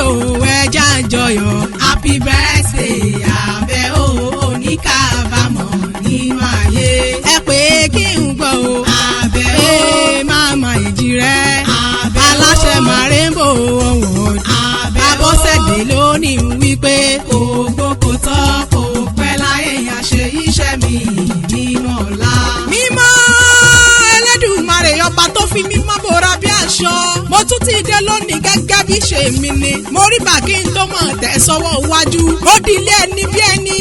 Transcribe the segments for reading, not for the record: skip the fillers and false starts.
o ẹja àjọyọ̀ happy birthday Àbẹ̀ o oníkàbámọ̀ nínú ayé. ẹ pé kí n gbọ́ o Àbẹ̀ o màmá ìjì rẹ̀ aláṣẹ Marembo Award Abọ́sẹ̀dé lónìí wípé kò gbókò tán kò pẹ́ láyé yàn ṣe iṣẹ́ mi nínú ọ̀la. mímọ́ Ẹlẹ́dùmarè ọba tó fi mímọ́ bora bí aṣọ. mo tún ti dé lónìí gẹ́gẹ́ bí ṣe mi ni. mo rí bàkí n tó mọ̀ tẹ̀ sọ́wọ́ iwájú. ó di ilé ẹni bí ẹni.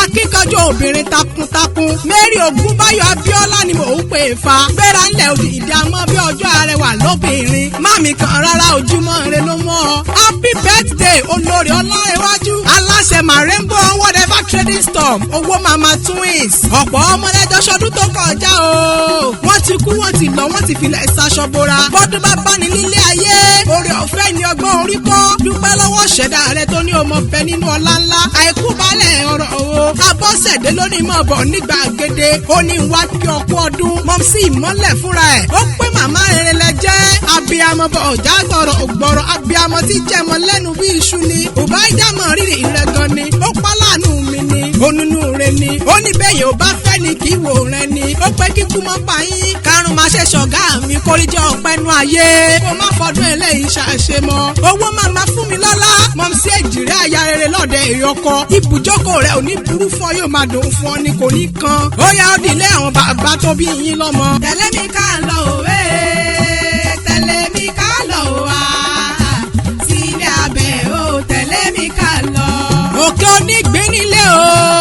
akíkanjú obìnrin takuntakun. Mary Ògúnbáyọ̀ Abíọ́lá ni mò ń pè fa. gbéra ńlẹ̀ òdì ìdààmú bí ọjọ́ arẹwà lóbìnrin. máàmì kan rárá ojúmọ́ rẹ ló mọ́ ọ. happy birthday olórí ọlárẹ̀wájú. aláṣẹ Marembo whatever trading store owó mama twins. ọ̀pọ̀ ọmọlẹ́jọ́ ṣọdún tó kọjá o. wọ́n ti kú wọ́n ti lọ wọ́n ti filẹ̀ ìsàṣọ bora. bọ́dún bá bá ní nílé ayé. oore ọ̀fẹ́ ni ọgbọ́n orí kọ́. dúpẹ́ lọ́wọ́ ṣẹ̀dá rẹ tó ní ọmọ fẹ́ nínú ọlá ńlá. àìkú balẹ̀ ọ̀rọ̀ o. Abọ́sẹ̀dé lónìí mọ̀ bọ̀ ní gbàgede. ó ní wá kí ọkú ọdún. mọ̀mísì ìmọ́lẹ̀ fúnra ẹ̀. ó pé màmá rere lẹ jẹ́. abiyamọ bọ̀ ọ̀já gbọ̀rọ̀ ògbọ̀rọ̀. abiyamọ tí jẹmọ lẹ́nu bí iṣu ni. òbá ìdámọ̀ rírì rẹ gan ni. ó pálánù mi ni. onínú rẹ ni. ó ní bẹ́ẹ̀ yóò bá fẹ́ ni kí wò rẹ ni. ó pé kíkú mọ́ pa yín. karùn máa ṣe ṣọ̀gá mi kórìjọ ọ̀pẹ́nu ayé. mo má fọdún eléyìí ṣàṣe mọ́. owó màmá fún mi lọ́lá. mọ̀mísí èjìrẹ́ aya rere lọ́dẹ ìyọkọ. ibùjókòó rẹ̀ ò ní burú fún ọ yóò máa dùn fún ọ ni kò ní kan. ó yá ó dilé àwọn bàbá tó bí yín lọ́mọ. tẹ̀lé mi ká lọ òwe tẹ̀lé mi ká lọ wá sílé Àbẹ̀ o tẹ̀lé mi ká lọ. òkè onígbé nílé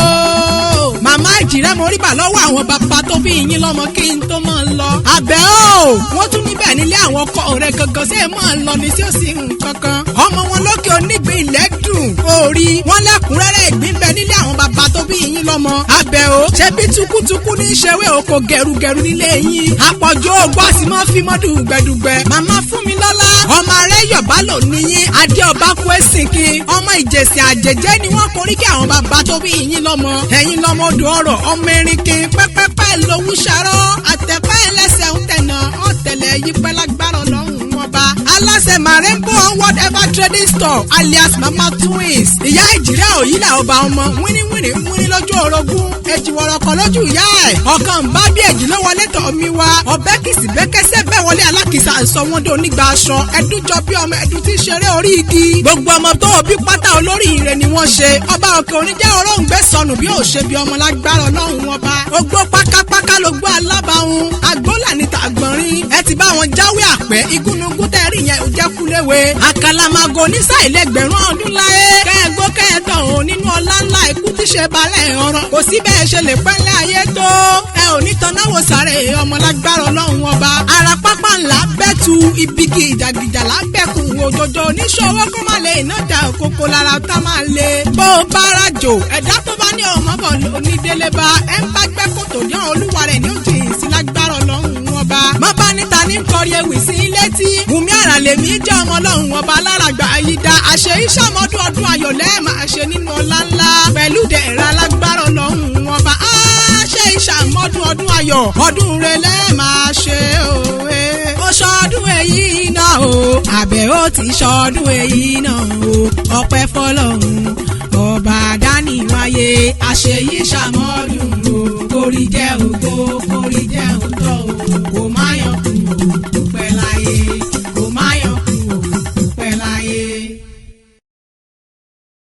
o. màmá ìjìrẹ́ mo rí bà lọ́wọ́ àwọn bàbá tó bí yín lọ́mọ kí n tó máa ń lọ. Àbẹ̀ o wọ́n tún níbẹ̀ nílé àwọn ọkọ rẹ̀ gangan sí ẹ̀ máa ń lọ ní sí òsì nǹkan kan. ọmọ wọn lókè onígbé ilẹ̀ dùn orí wọn lẹ́kùnrẹ́rẹ́ ìgbín bẹ nílé àwọn bàbá tó bí yín lọ́mọ. Àbẹ̀ o ṣe bí tukutuku ní ṣèwé oko gẹrugẹru nílé yín. àpọ̀jù ògbó sì máa fi mọ́ dùgbẹ̀dùgbẹ̀. màmá fún mi lọ́lá ọmọ rẹ̀ yọ̀bá lò níyín adé ọba kú ẹ̀sìnkì. ọmọ ìjẹ̀sìn àjẹjẹ́ ni wọ́n korí kí àwọn bàbá tó bí yín lọ́mọ. ẹ̀yin lọ́mọ odò ọ̀rọ̀ ọmọ erinkin pẹ́pẹ́pẹ́ lówú ṣarọ́ àtẹ̀pẹ́ ẹlẹ́sẹ̀ ń tẹ̀nà ọ̀tẹ̀lẹ̀ yípẹ́ lágbára Ọlọ́run wọn bá. aláṣẹ Marembo whatever trading store alias mama twins. ìyá ìjìrẹ́ òyìnlá ọba ọmọ wíníwíní wíní lójú orogún èjìwọ̀rọ̀ kan lójú ìyá ẹ̀. ọ̀kan bá bí èjì ló wọlé tọ̀ mi wá. ọ̀bẹ kìsì bẹ́kẹ́sẹ́ bẹ́ẹ̀ wọlé alákìsà sọ wọ́n dé onígbà aṣọ. ẹdún jọ bí ọmọ ẹdún tí ṣeré orí igi. gbogbo ọmọ tó bí pátá olórí ire ni wọ́n ṣe. ọba òkè oníjẹ́ oróǹgbé sọnù bí ó ṣe bí ọmọ lágbára Ọlọ́run wọn bá. ogbó pákápáká ló gbó alábàáhùn. agbólà ní tàgbọ̀nrín. ẹ ti bá wọn jáwé àpẹ́ igúnnugún tẹ́rì yẹn ò jẹ́ kúléwé. àkàlàmàgò nísà ilẹ̀gbẹ̀rún ọdún láyé. kẹ́ẹ̀gbó kẹ́ẹ̀tàn ò nínú ọlá ńlá ikú tí ṣe balẹ̀ ọ̀rọ̀. kò sí bẹ́ẹ̀ ṣe lè pẹ́lẹ́ ayé tó. ẹ ò ní tanáwó sáré ọmọ lágbára Ọlọ́run ọba. ara pápá ńlá bẹ́tu ibigi ìjàgìjà lábẹ́kùn òjòjò oníṣòwò kó má lè iná da òkòkò lára tá máa le. bó o bá rajò ẹ̀dá tó bá ní ọmọ bọ̀ onídélé bá ẹ ń bá gbẹ́ kòtò ní olúwa rẹ̀ ní òjì sí lágbára Ọlọ́run ọba. má bá níta ní kọrí ewì sí létí. Wùmí Àràlẹ̀mí jẹ́ ọmọ Ọlọ́run ọba aláràgbà ayídá. àṣẹ ìṣàmọ́dún ọdún ayọ̀ lẹ́ẹ̀ máa ṣe nínú ọlá ńlá. pẹ̀lú dẹ̀ra lágbára Ọlọ́run ọba. àṣẹ ìṣàmọ́dún ọdún ayọ̀ ọdún rẹ̀ lẹ́ẹ̀ máa ṣe òwe. ó ṣọdún èyí náà o. Àbẹ̀ ó ti ṣọdún èyí náà o. ọpẹ́ fọ́lọ́run ọba dáníwáyé. àṣeyí ṣàmọ́dún o. kórí jẹ́ ògo kórí jẹ́ òótọ́ o. kò má yọkùn o. pẹ́ láyé.